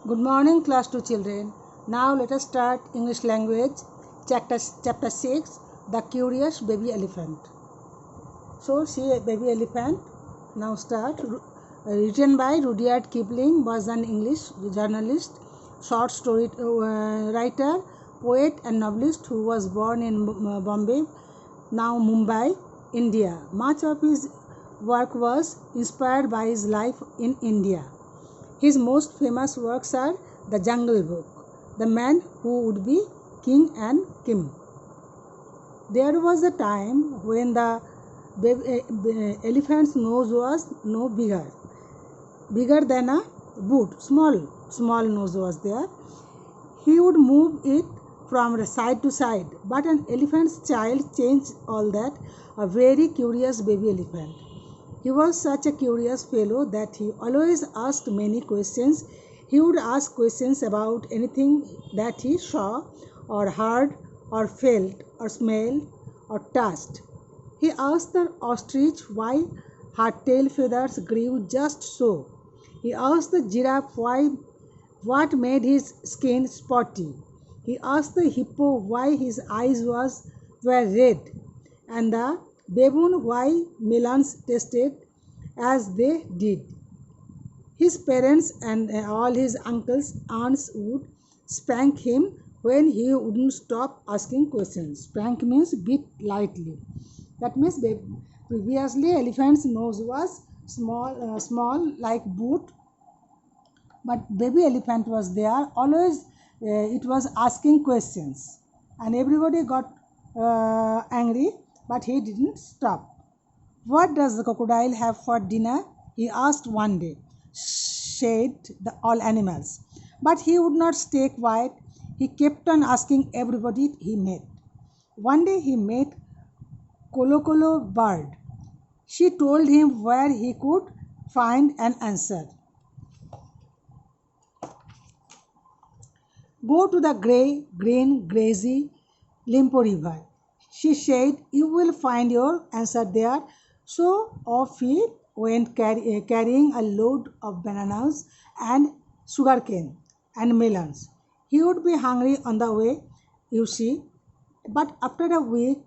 Good morning, class 2 children. Now let us start English language, chapter 6, The Curious Baby Elephant. So, see a baby elephant. Now start. Written by Rudyard Kipling, was an English journalist, short story writer, poet and novelist who was born in Bombay, now Mumbai, India. Much of his work was inspired by his life in India. His most famous works are The Jungle Book, The Man Who Would Be King and Kim. There was a time when the elephant's nose was no bigger than a boot. Small nose was there. He would move it from side to side, but an elephant's child changed all that. A very curious baby elephant. He was such a curious fellow that he always asked many questions. He would ask questions about anything that he saw or heard or felt or smelled or touched. He asked the ostrich why her tail feathers grew just so. He asked the giraffe what made his skin spotty. He asked the hippo why his eyes were red, and the baboon why melons tasted as they did. His parents and all his uncles, aunts would spank him when he wouldn't stop asking questions. Spank means beat lightly. That means previously elephant's nose was small like boot, but baby elephant was there. Always it was asking questions, and everybody got angry, but he didn't stop. What does the crocodile have for dinner? He asked one day. Said all animals. But he would not stay quiet. He kept on asking everybody he met. One day he met Kolo Kolo bird. She told him where he could find an answer. Go to the green, grassy Limpo river. She said, you will find your answer there. So off he went carrying a load of bananas and sugarcane and melons. He would be hungry on the way, you see. But after a week,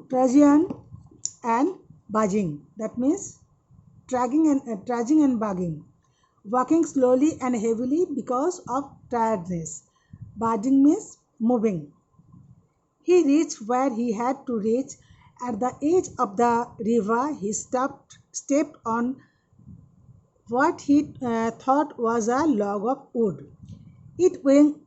trudging and buzzing, that means trudging and bugging, walking slowly and heavily because of tiredness. Buzzing means moving. He reached where he had to reach. At the edge of the river, he stepped on what he thought was a log of wood. It winked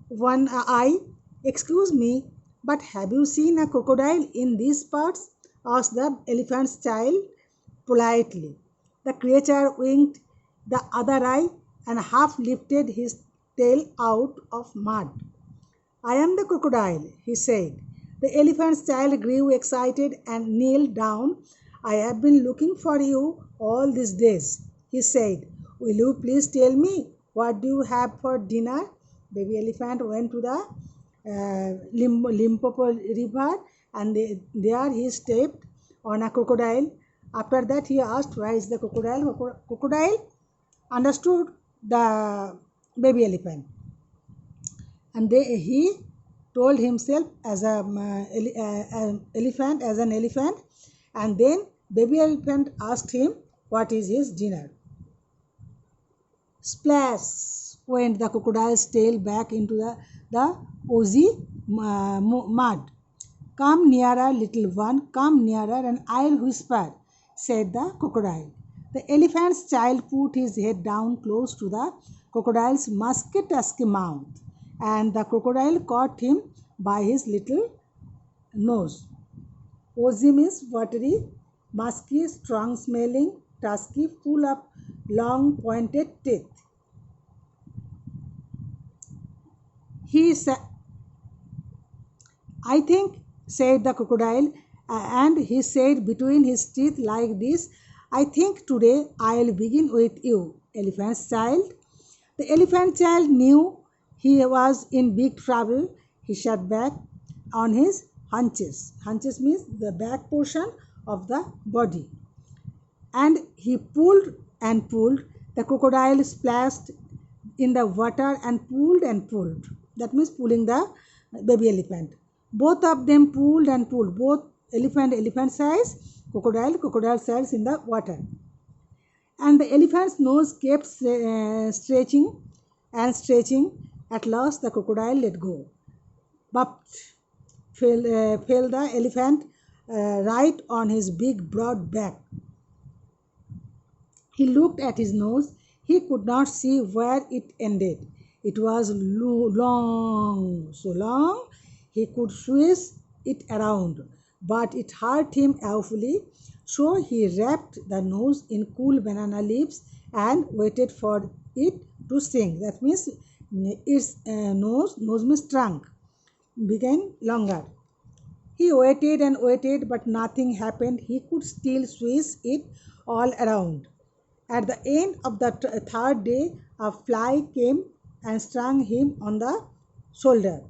one eye. Excuse me, but have you seen a crocodile in these parts? Asked the elephant's child politely. The creature winked the other eye and half lifted his tail out of mud. I am the crocodile, he said. The elephant's child grew excited and kneeled down. I have been looking for you all these days, he said. Will you please tell me what do you have for dinner? Baby elephant went to the Limpopo river, and there he stepped on a crocodile. After that he asked, where is the crocodile? Crocodile understood the baby elephant, and he told himself as an elephant, and then baby elephant asked him what is his dinner. Splash went the crocodile's tail back into the oozy mud. Come nearer, little one, come nearer, and I'll whisper, said the crocodile. The elephant's child put his head down close to the crocodile's musky mouth, and the crocodile caught him by his little nose. Oozy means watery, musky, strong smelling, tusky, full of long pointed teeth. He said, I think, said the crocodile, and he said between his teeth like this, I think today I'll begin with you, elephant's child. The elephant child knew he was in big trouble. He sat back on his haunches. Haunches means the back portion of the body. And he pulled and pulled. The crocodile splashed in the water and pulled and pulled. That means pulling the baby elephant. Both of them pulled and pulled. Both elephant size, crocodile size in the water. And the elephant's nose kept stretching and stretching. At last, the crocodile let go. But fell the elephant right on his big broad back. He looked at his nose. He could not see where it ended. It was long, so long he could swish it around, but it hurt him awfully. So he wrapped the nose in cool banana leaves and waited for it to sink. That means its nose means trunk, became longer. He waited and waited, but nothing happened. He could still swish it all around. At the end of the third day, a fly came and stung him on the shoulder.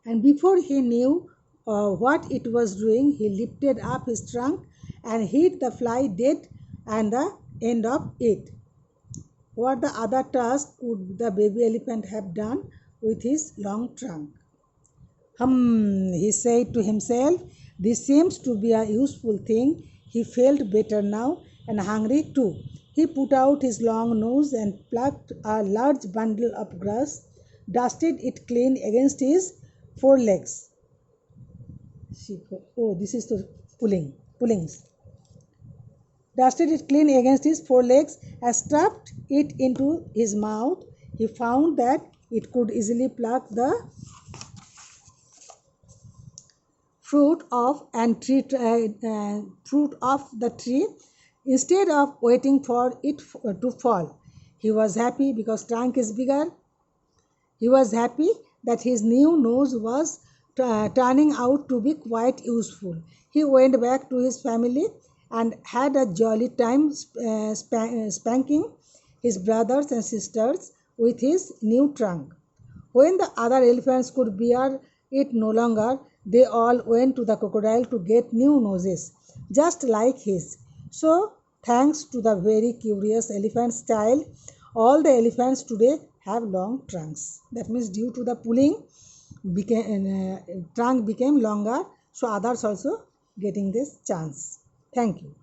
And before he knew what it was doing, he lifted up his trunk and hit the fly dead and the end of it. What the other task could the baby elephant have done with his long trunk? He said to himself, this seems to be a useful thing. He felt better now and hungry too. He put out his long nose and plucked a large bundle of grass, dusted it clean against his forelegs. Oh, this is the pullings. Dusted it clean against his forelegs and stuffed it into his mouth. He found that it could easily pluck the fruit of the tree instead of waiting for it to fall. He was happy because trunk is bigger. He was happy that his new nose was turning out to be quite useful. He went back to his family and had a jolly time spanking his brothers and sisters with his new trunk. When the other elephants could bear it no longer, they all went to the crocodile to get new noses, just like his. So, thanks to the very curious elephant's style, all the elephants today have long trunks. That means due to the pulling, trunk became longer, so others also getting this chance. Thank you.